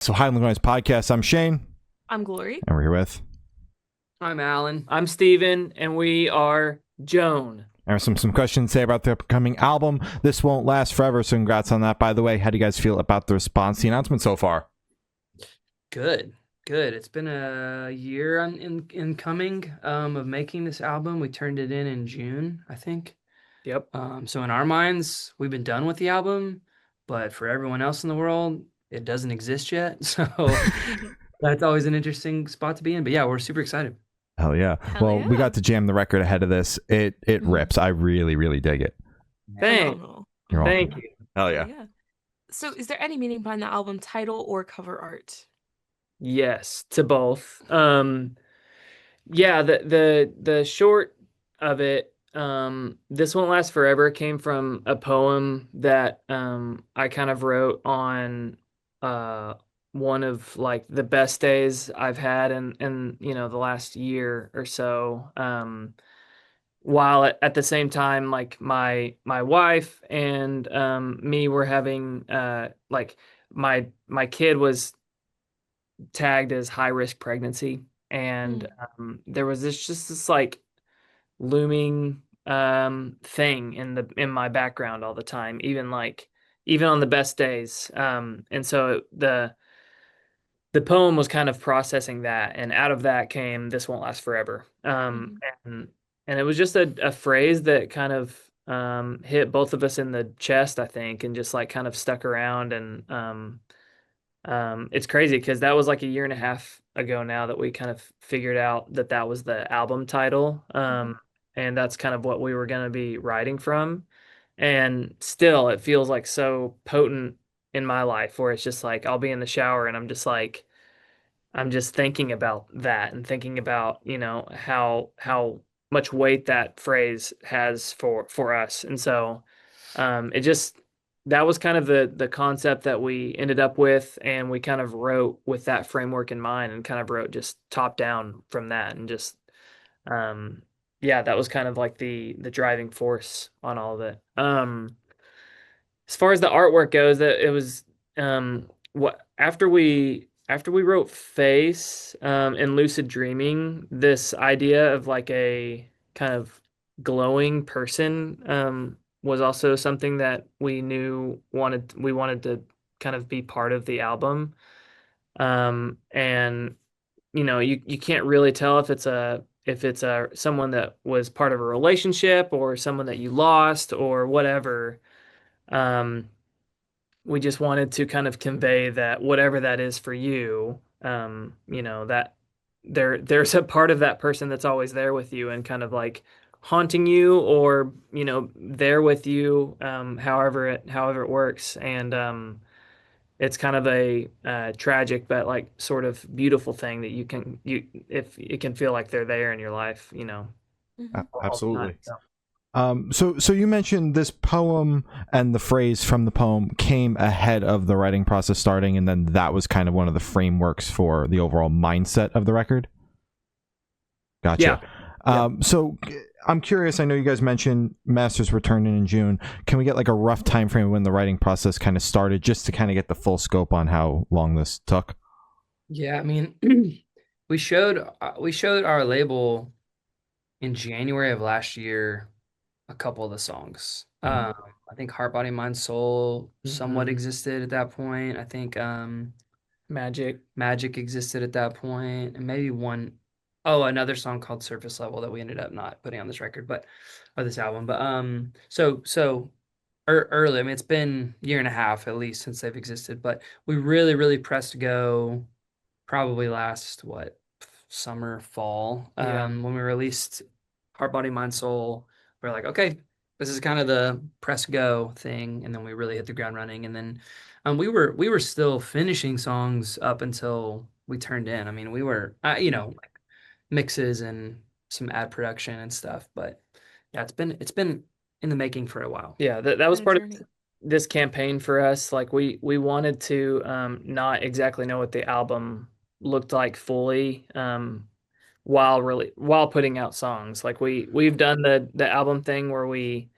So, Highland Noise Podcast. I'm Shane, I'm Glory. and we're here with I'm Alan. I'm Steven, and we are Joan. and some questions to say about the upcoming album. This won't last forever, so congrats on that. By the way, how do you guys feel about the response to the announcement so far? Good, good. It's been a year in coming of making this album. We turned it in June, I think. Yep. So in our minds, we've been done with the album, but for everyone else in the world, it doesn't exist yet. So that's always an interesting spot to be in. But yeah, we're super excited. Hell yeah. Hell Well, we yeah. got to jam the record ahead of this. It rips. I really, really dig it. Thanks. Phenomenal. You're welcome. Thank you. Hell yeah. Yeah. So, is there any meaning behind the album title or cover art? Yes, to both. Yeah, the short of it, This Won't Last Forever came from a poem that I kind of wrote on uh one of like the best days I've had in the last year or so. While at the same time, like my wife and me were having like my kid was tagged as high risk pregnancy, and there was this like looming thing in my background all the time, even on the best days. And so the poem was kind of processing that, and out of that came This Won't Last Forever. And it was just a phrase that kind of hit both of us in the chest, I think, and just like kind of stuck around. And it's crazy because that was like a year and a half ago now that we kind of figured out that that was the album title. And that's kind of what we were going to be writing from. And still, it feels like so potent in my life where it's just like I'll be in the shower and I'm just thinking about that and thinking about, how much weight that phrase has for us. And so it just that was kind of the concept that we ended up with, and we kind of wrote with that framework in mind and kind of wrote just top down from that, and just um yeah, that was kind of like the driving force on all of it. As far as the artwork goes, that it was what after we wrote Face and Lucid Dreaming, this idea of like a kind of glowing person was also something that we wanted to kind of be part of the album. And you can't really tell if it's a someone that was part of a relationship or someone that you lost or whatever. um we just wanted to kind of convey that whatever that is for you, that there's a part of that person that's always there with you and kind of like haunting you, or there with you, however it works. And it's kind of a tragic but like sort of beautiful thing that you if it can feel like they're there in your life, all the time. Absolutely. So you mentioned this poem, and the phrase from the poem came ahead of the writing process starting, and then that was kind of one of the frameworks for the overall mindset of the record. Gotcha. So I'm curious. I know you guys mentioned Masters returned in June. Can we get like a rough time frame when the writing process kind of started, just to kind of get the full scope on how long this took? Yeah, I mean, we showed our label in January of last year a couple of the songs. I think Heart, Body, Mind, Soul somewhat existed at that point. I think Magic existed at that point, and maybe another song called Surface Level that we ended up not putting on this record, but or this album. But early. I mean, it's been a year and a half at least since they've existed, but we really, really pressed go probably last summer, fall. When we released Heart, Body, Mind, Soul, we're like, okay, this is kind of the press go thing, and then we really hit the ground running. And then we were still finishing songs up until we turned in. I mean, we were like mixes and some ad production and stuff, but yeah, it's been in the making for a while. Yeah, that was part of this campaign for us. Like we wanted to not exactly know what the album looked like fully, while putting out songs. Like we've done the album thing where we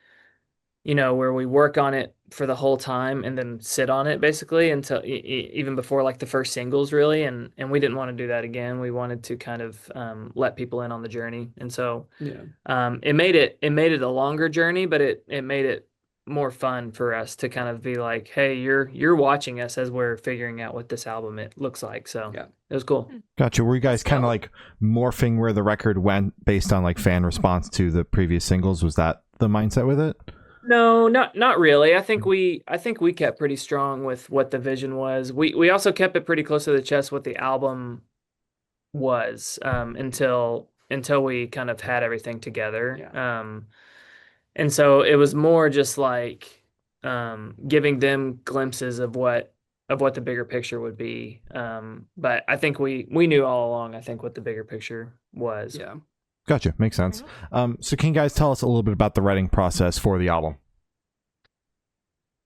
where we work on it for the whole time and then sit on it basically until even before like the first singles really. And we didn't want to do that again. We wanted to kind of let people in on the journey. And so Yeah. it made it a longer journey, but it made it more fun for us to kind of be like, hey, you're watching us as we're figuring out what this album it looks like. So Yeah. it was cool. Gotcha. Were you guys That's kind of dope. like morphing where the record went based on like fan response to the previous singles? Was that the mindset with it? No, not really. I think we kept pretty strong with what the vision was. We also kept it pretty close to the chest what the album was until we kind of had everything together. Yeah. And so it was more just like giving them glimpses of what the bigger picture would be. But I think we knew all along, I think, what the bigger picture was. Yeah. Gotcha. Makes sense. So can you guys tell us a little bit about the writing process for the album?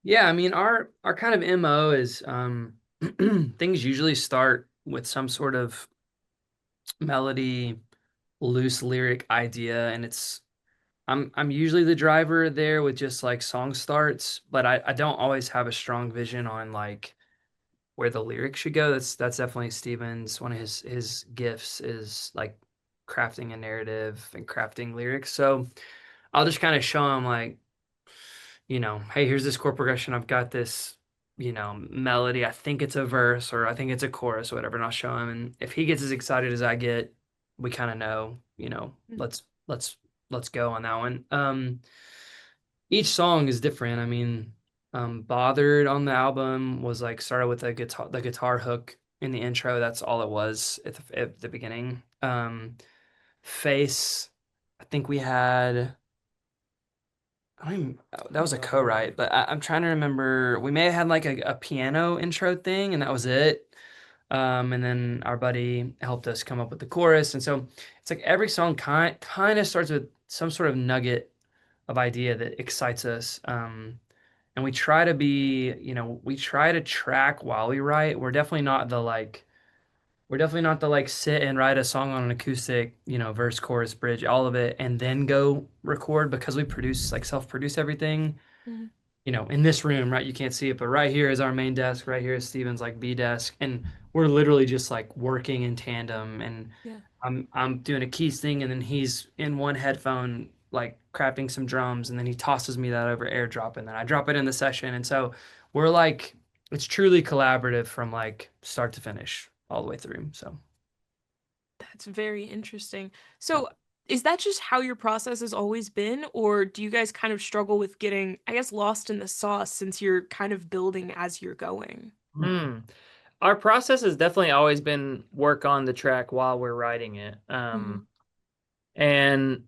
Yeah, I mean our kind of MO is things usually start with some sort of melody, loose lyric idea, and I'm usually the driver there with just like song starts, but I don't always have a strong vision on like where the lyrics should go. That's definitely Steven's one of his gifts is like crafting a narrative and crafting lyrics. So I'll just kind of show him like, hey, here's this chord progression. I've got this, melody. I think it's a verse or I think it's a chorus or whatever, and I'll show him. And if he gets as excited as I get, we kind of know, let's go on that one. Each song is different. I mean, Bothered on the album was like started with the guitar hook in the intro. That's all it was at the beginning. Face, I think we had. I don't even, that was a co-write, but I'm trying to remember. We may have had like a piano intro thing, and that was it. And then our buddy helped us come up with the chorus, and so it's like every song kind of starts with some sort of nugget of idea that excites us. And we try to track while we write. We're definitely not the like sit and write a song on an acoustic, verse, chorus, bridge, all of it, and then go record because we produce like self-produce everything. Mhm. In this room, right? You can't see it, but right here is our main desk. Right here is Steven's like B desk, and we're literally just like working in tandem. And Yeah. I'm doing a keys thing, and then he's in one headphone like crafting some drums, and then he tosses me that over AirDrop, and then I drop it in the session. And so we're like, it's truly collaborative from like start to finish all the way through. So That's very interesting. yeah. So, is that just how your process has always been, or do you guys kind of struggle with getting, I guess, lost in the sauce since you're kind of building as you're going? Hmm. Our process has definitely always been work on the track while we're writing it. Mhm. And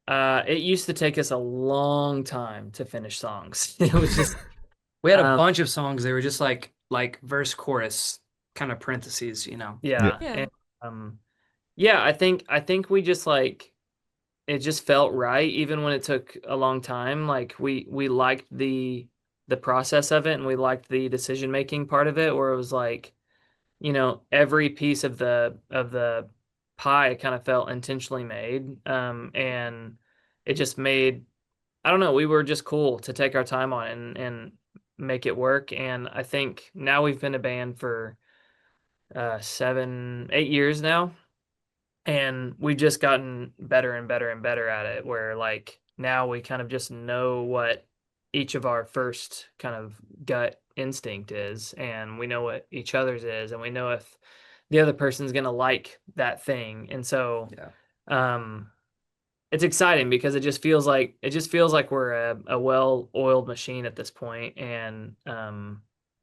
it used to take us a long time to finish songs. It was just We had a um, bunch of songs. They were just like verse chorus kind of parentheses. Yeah. yeah, Yeah. and yeah, I think we just like it just felt right even when it took a long time. Like we liked the process of it and we liked the decision making part of it where it was like, every piece of the pie kind of felt intentionally made. And it just made I don't know, we were just cool to take our time on it and make it work. And I think now we've been a band for 7, 8 years now, and we've just gotten better and better and better at it. Where like now we kind of just know what each of our first kind of gut instinct is, and we know what each other's is, and we know if the other person's gonna like that thing. And so Yeah. um it's exciting because it just feels like we're a well-oiled machine at this point. And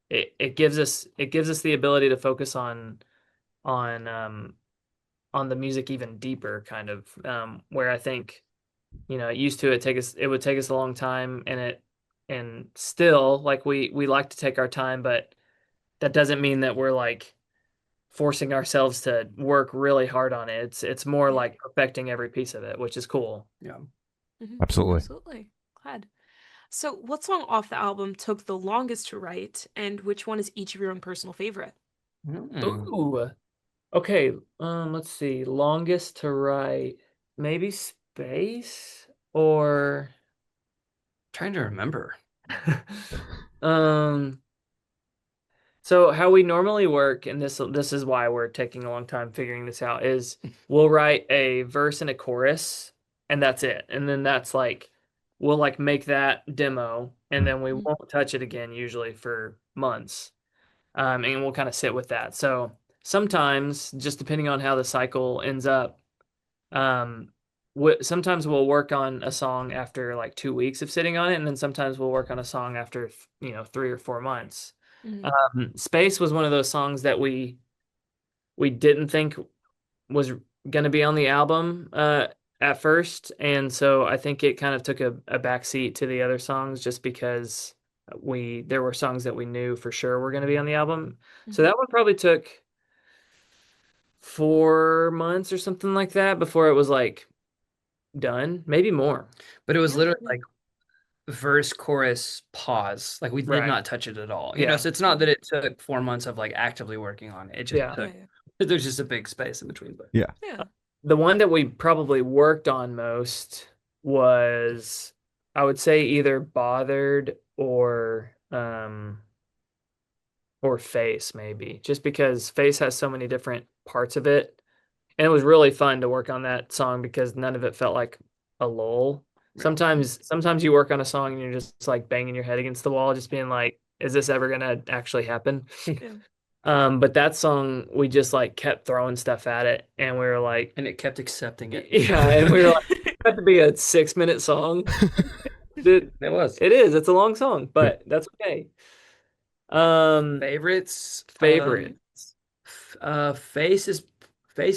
it gives us the ability to focus on um on the music even deeper, kind of, where I think, it would take us a long time. And still, like, we like to take our time, but that doesn't mean that we're like forcing ourselves to work really hard on it. It's more Yeah. like perfecting every piece of it, which is cool. Yeah. Mhm. Absolutely. Absolutely. Glad. So, what song off the album took the longest to write, and which one is each of your own personal favorite? Ooh. Okay, let's see. Longest to write, maybe Space, or Trying to remember. Um, so how we normally work, and this is why we're taking a long time figuring this out, is we'll write a verse and a chorus, and that's it. And then that's like we'll like make that demo, and then we Mhm. won't touch it again usually for months. And we'll kind of sit with that. So sometimes, just depending on how the cycle ends up, um, sometimes we'll work on a song after like 2 weeks of sitting on it, and then sometimes we'll work on a song after 3 or 4 months. Mhm. Space was one of those songs that we didn't think was going to be on the album at first, and so I think it kind of took a back seat to the other songs just because we there were songs that we knew for sure were going to be on the album. So Mhm. that one probably took 4 months or something like that before it was like done, maybe more. But it was Yeah. literally Yeah. like verse, chorus, pause. Like we did Right. not touch it at all. Yeah. So it's not that it took 4 months of like actively working on it. It just Yeah. took, Yeah. there's just a big space in between. But Yeah. Yeah. The one that we probably worked on most was, I would say, either Bothered or Face, maybe, just because Face has so many different parts of it. And it was really fun to work on that song because none of it felt like a lull. Yeah. Sometimes you work on a song and you're just like banging your head against the wall, just being like, is this ever gonna actually happen? Yeah. But that song, we just like kept throwing stuff at it, and we were like, and it kept accepting it. yeah, and we were like, it had to be a 6 minute song. It, It was. it is. It's a long song, Yeah. but that's okay. Um, Favorites. Favorites. Face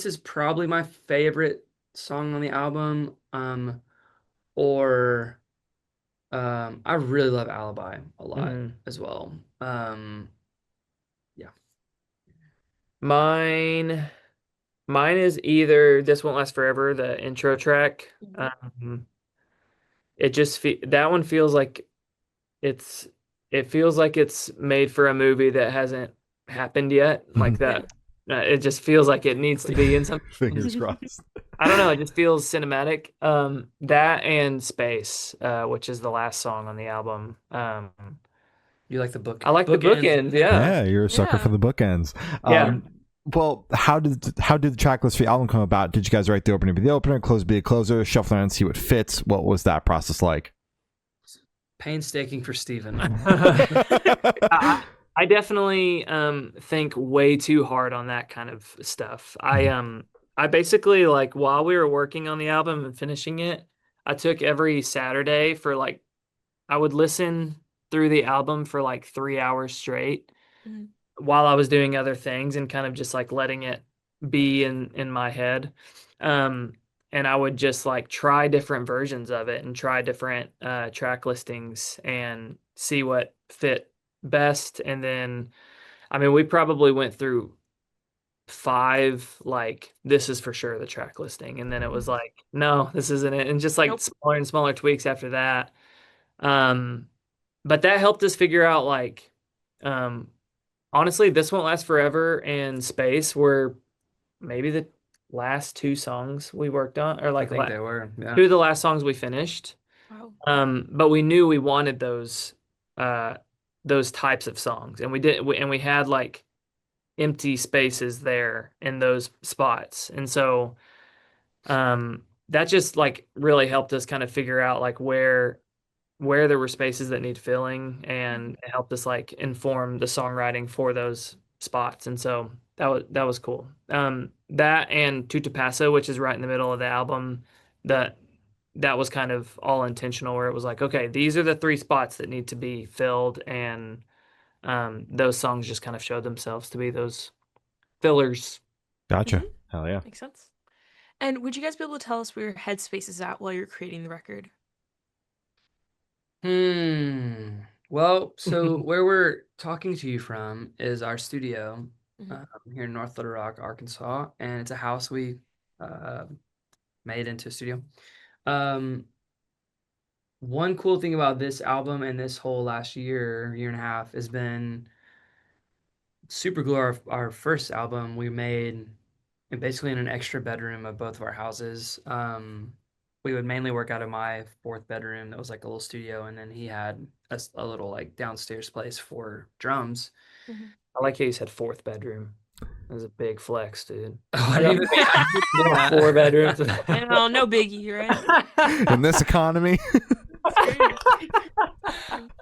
is probably my favorite song on the album. Or I really love Alibi a lot Mhm. as well. Yeah. Mine, mine is either This Won't Last Forever, the intro track. Mhm. It just that one feels like it's it feels like it's made for a movie that hasn't happened yet. Like Yeah. that, it just feels like it needs to be in some. Fingers crossed. I don't know. It just feels cinematic. That and Space, which is the last song on the album. You like the book? I like the bookends. bookends. Yeah, Yeah, you're a sucker for Yeah. the bookends. yeah. Well, how did the track list for the album come about? Did you guys write the opener be the opener, close be a closer, shuffle around and see what fits? What was that process like? Painstaking for Steven. I definitely think way too hard on that kind of stuff. I basically, like, while we were working on the album and finishing it, I took every Saturday for like I would listen through the album for like 3 hours straight Mhm. while I was doing other things and kind of just like letting it be in my head. Um, and I would just like try different versions of it and try different track listings and see what fit best. And then, I mean, we probably went through five, like, this is for sure the track listing. And then it was like, no, this isn't it. And just like Nope. smaller and smaller tweaks after that. Um, but that helped us figure out like, um, honestly, This Won't Last Forever and Space were maybe the last two songs we worked on, or I like think they were. Yeah. two of the last songs we finished. Wow. But we knew we wanted those types of songs, and we had like empty spaces there in those spots, and so that just like really helped us kind of figure out like where there were spaces that need filling, and it helped us like inform the songwriting for those spots. And so that was cool. That and Tutupasa, which is right in the middle of the album, that was kind of all intentional, where it was like, okay, these are the three spots that need to be filled, and those songs just kind of showed themselves to be those fillers. Gotcha. Mhm. Hell yeah. Makes sense. And would you guys be able to tell us where your headspace is at while you're creating the record? Well, so where we're talking to you from is our studio Mhm. here in North Little Rock, Arkansas, and it's a house we uh, made into a studio. One cool thing about this album and this whole last year and a half has been Super Glue, our first album we made basically in an extra bedroom of both of our houses. we would mainly work out of my fourth bedroom. That was like a little studio, and then he had a little like downstairs place for drums. Mhm. I like how you said fourth bedroom. That was a big flex, dude. Oh, I didn't even Yeah, 4 bedrooms. Oh, no biggie, right? In this economy.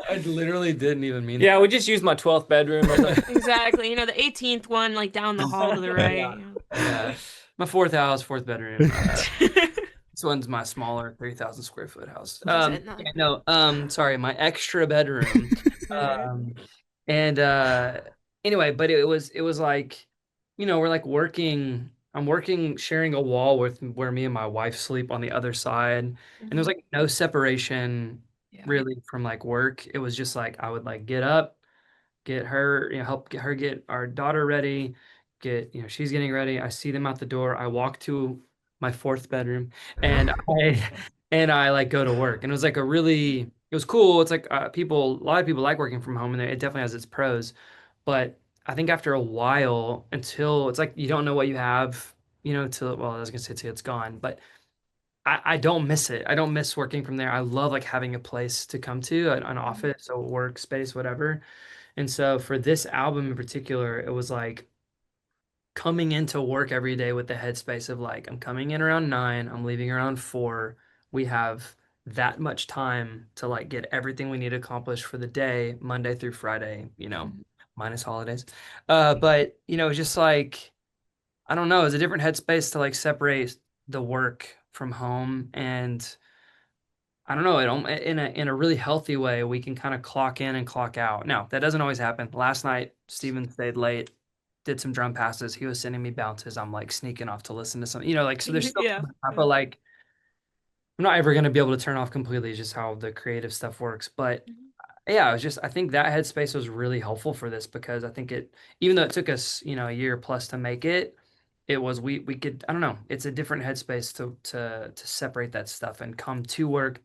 I literally didn't even mean Yeah, we just used my 12th bedroom. I was like, Exactly. You know, the 18th one, like down the hall to the right. Yeah. My fourth house, fourth bedroom. This one's my smaller 3,000 square foot house. Sorry, my extra bedroom. Um, and anyway, but it was like, we're like I'm working, sharing a wall with where me and my wife sleep on the other side. And there's like no separation Yeah. really from like work. It was just like I would like get up, get her, help get her get our daughter ready, she's getting ready. I see them out the door. I walk to my fourth bedroom and I like go to work. And it was like it was cool. It's like a lot of people like working from home, and it definitely has its pros. But I think after a while, until it's like you don't know what you have, till, well, I was gonna say till it's gone, but I don't miss it. I don't miss working from there. I love like having a place to come to, an office, a workspace, whatever. And so for this album in particular, it was like coming into work every day with the headspace of like, I'm coming in around 9, I'm leaving around 4. We have that much time to like get everything we need accomplished for the day, Monday through Friday, minus holidays. But it's just like, I don't know, it's a different headspace to like separate the work from home. And I don't know, in a really healthy way, we can kind of clock in and clock out. Now, that doesn't always happen. Last night, Steven stayed late, did some drum passes. He was sending me bounces. I'm like sneaking off to listen to something, so there's still Yeah. but like I'm not ever going to be able to turn off completely. It's just how the creative stuff works. But yeah, I think that headspace was really helpful for this, because I think even though it took us, a year plus to make it, we could, I don't know, it's a different headspace to separate that stuff and come to work,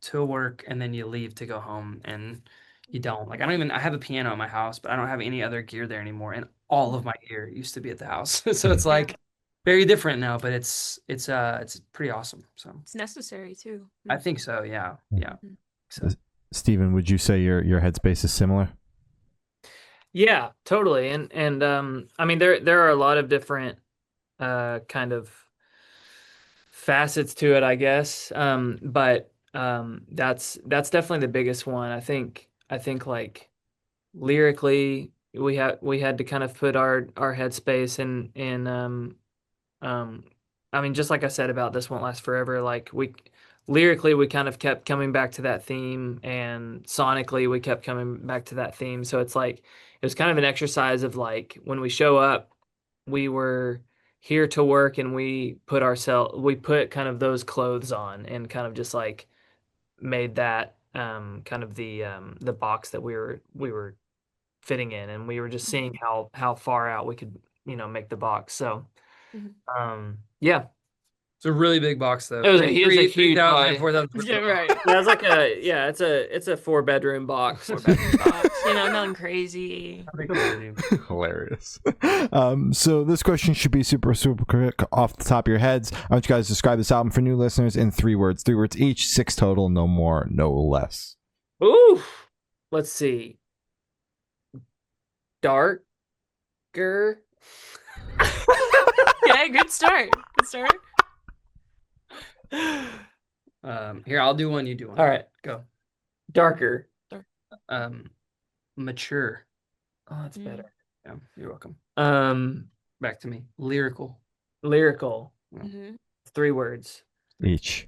and then you leave to go home, and you don't, like, I have a piano at my house, but I don't have any other gear there anymore. And all of my gear used to be at the house. So it's like very different now, but it's pretty awesome. So It's necessary too. I think so. Yeah. Yeah. So. Steven, would you say your headspace is similar? yeah, totally. And I mean, there are a lot of different kind of facets to it, I guess. But that's definitely the biggest one. I think like lyrically, we had to kind of put our headspace in I mean, just like I said about This Won't Last Forever, like lyrically we kind of kept coming back to that theme, and sonically we kept coming back to that theme. So it's like it was kind of an exercise of like, when we show up, we were here to work, and we put kind of those clothes on, and kind of just like made that kind of the box that we were fitting in, and we were just seeing how far out we could make the box. So yeah, It's a really big box, though. it was a huge 3,000, box. 4,000. Yeah, right. Yeah, it's like it's a 4-bedroom box. 4-bedroom box. Nothing crazy. Hilarious. So this question should be super quick off the top of your heads. I want you guys to describe this album for new listeners in 3 words. 3 words each, 6 total, no more, no less. Ooh, let's see. Darker. Okay, good start. Good start. Here, I'll do one. You do one. All right, Go. darker. Mature. Oh, that's better. Yeah, you're welcome. Back to me. Lyrical. Lyrical. Mm-hmm. 3 words. Each.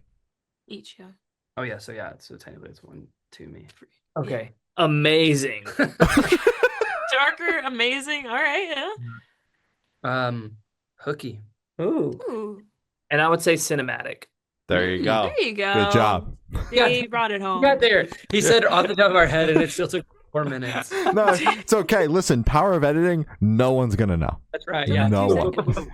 Each, yeah. Oh yeah, so technically it's 1 to me. Okay. Amazing. Darker, amazing. All right, yeah. Hooky. Ooh. Ooh. And I would say cinematic. There you go. There you go. Good job. They brought it home. We got there. He said off the top of our head, and it still took 4 minutes. No, it's okay. Listen, power of editing, no one's going to know. That's right. Yeah. No one.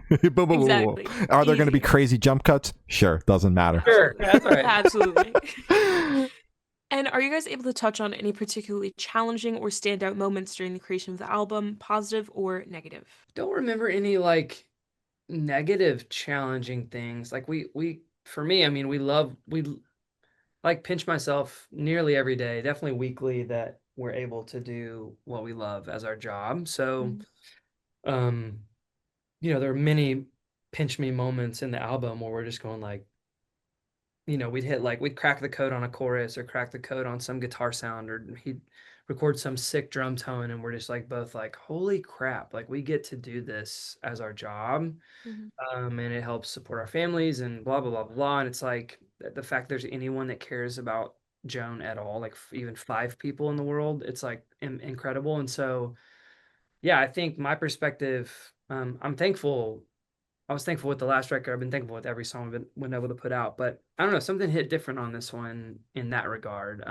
Exactly. Are there going to be crazy jump cuts? Sure. Doesn't matter. Sure. That's right. Absolutely. And are you guys able to touch on any particularly challenging or standout moments during the creation of the album, positive or negative? Don't remember any like negative challenging things. Like we for me, I mean, we like pinch myself nearly every day, definitely weekly, that we're able to do what we love as our job. So, um, there are many pinch me moments in the album where we're just going like, we'd crack the code on a chorus or crack the code on some guitar sound, or he'd record some sick drum tone, and we're just like both like, holy crap, like we get to do this as our job. And it helps support our families and blah blah blah blah blah. And it's like the fact there's anyone that cares about Joan at all, like even 5 people in the world, it's like incredible. And so, yeah, I think my perspective, I'm thankful. I was thankful with the last record. I've been thankful with every song I've been able to put out. But I don't know, something hit different on this one in that regard.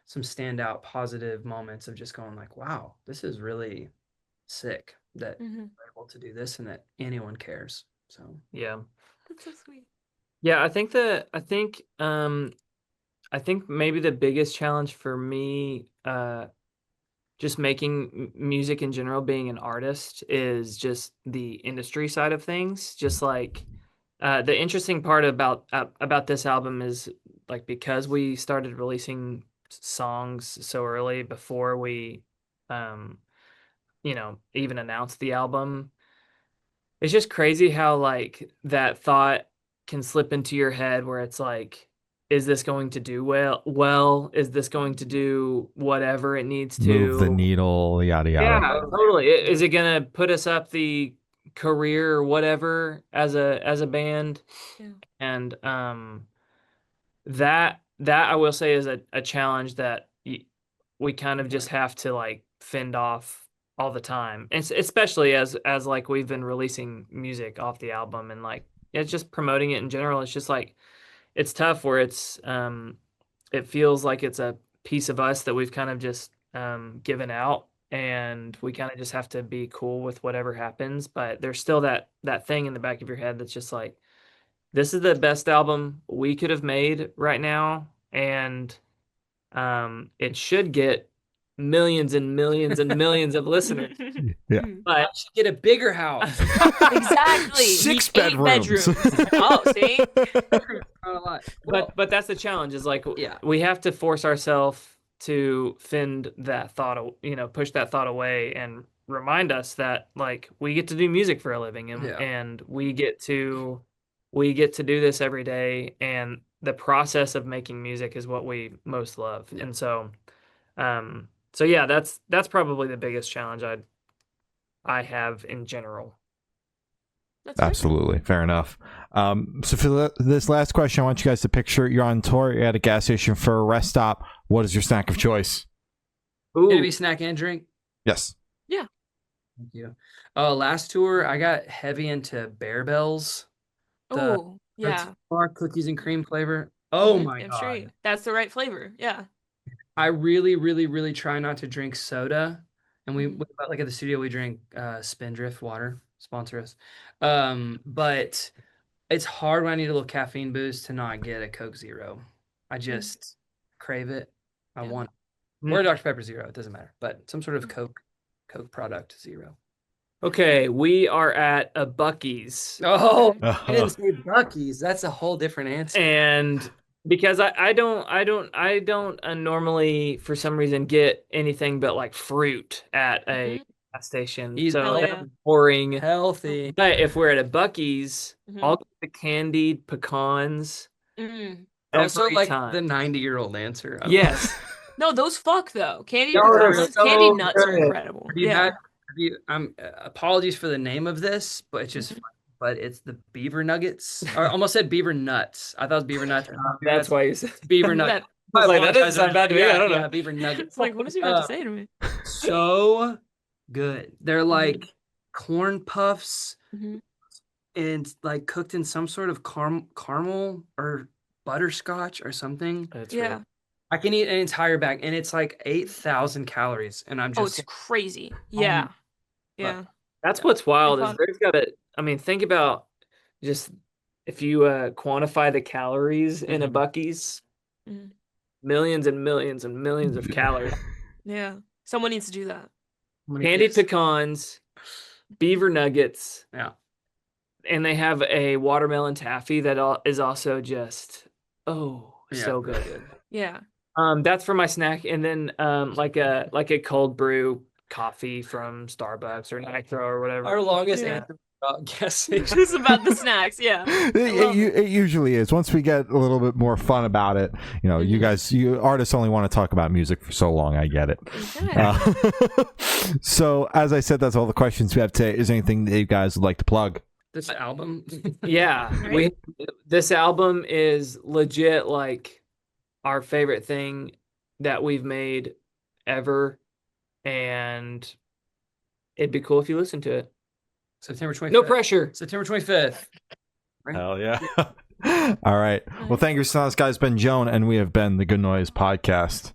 Some standout positive moments of just going like, wow, this is really sick that we're able to do this and that anyone cares. So Yeah. That's so sweet. Yeah, I think maybe the biggest challenge for me, just making music in general, being an artist, is just the industry side of things. Just like the interesting part about this album is like, because we started releasing songs so early before we, even announced the album. It's just crazy how like that thought can slip into your head where it's like, is this going to do well? Is this going to do whatever it needs to? Move the needle, yada yada. Yeah, totally. Is it gonna put us up the career or whatever as a band? Yeah. And that I will say is a challenge that we kind of just have to like fend off all the time, and especially as like we've been releasing music off the album, and like it's just promoting it in general. It's just like it's tough where it's it feels like it's a piece of us that we've kind of just given out, and we kind of just have to be cool with whatever happens. But there's still that thing in the back of your head that's just like, this is the best album we could have made right now, and it should get millions and millions and millions of listeners. Yeah. But I should get a bigger house. Exactly. 6 8 bedrooms. Oh, see? Not a lot. but that's the challenge, is like, Yeah. we have to force ourselves to fend that thought, push that thought away, and remind us that like we get to do music for a living, and Yeah. and we get to do this every day, and the process of making music is what we most love. Yeah. And so yeah, that's probably the biggest challenge I have in general. That's fair. Absolutely. Fair enough. So for this last question, I want you guys to picture you're on tour, you're at a gas station for a rest stop. What is your snack of choice? Ooh. Can it be snack and drink? Yes. Thank you. Last tour, I got heavy into Bear Bells. Oh, yeah. Cookies and cream flavor. Oh my I'm God. sure that's the right flavor. Yeah. I really, really, really try not to drink soda. And we like at the studio, we drink Spindrift water, sponsor us. But it's hard when I need a little caffeine boost to not get a Coke Zero. I just crave it. I Yeah. want or a Dr. Pepper Zero, it doesn't matter. But some sort of Coke product Zero. Okay, we are at a Buc-ee's. Oh, I didn't say Buc-ee's. That's a whole different answer. And because I don't normally, for some reason, get anything but like fruit at a gas station. He's So yeah. that's boring. Healthy. But if we're at a Buc-ee's, I'll get the candied pecans Also, every like time. the 90-year-old answer. Yes. No, those fuck though. Candy No, they're pecans, so candy nuts are good. incredible. Have you Yeah. had? Apologies for the name of this, but it's just. But it's the beaver nuggets. Or I almost said beaver nuts. I thought it was beaver nuts. That's why you said beaver nuts. That- I was like, that doesn't sound bad to me. I don't know. Yeah, beaver nuggets. It's like, what is he about to say to me? So good. They're like corn puffs and like cooked in some sort of caramel or butterscotch or something. That's Yeah. right. I can eat an entire bag, and it's like 8,000 calories, and I'm Oh, just it's crazy. Yeah. Yeah. That's what's wild is fun. there's got to, I mean, think about just if you quantify the calories in a Buc-ee's, millions and millions and millions of calories. Yeah. Someone needs to do that. Candied pecans, beaver nuggets. Yeah. And they have a watermelon taffy that is also just, oh. Yeah, so really good. Yeah. That's for my snack, and then like a cold brew coffee from Starbucks or Nitro or whatever. Our longest Yeah. answer about guessing. Just about the snacks. Yeah. It usually is. Once we get a little bit more fun about it, you know, you artists only want to talk about music for so long. I get it. So, as I said, that's all the questions we have today. Is there anything that you guys would like to plug? This album. Yeah, Right. this album is legit like our favorite thing that we've made ever, and it'd be cool if you listen to it. September 25th. No pressure. September 25th. Right? Hell yeah. All right. Well, thank you so much, guys. It's been Joan, and we have been the Good Noise Podcast.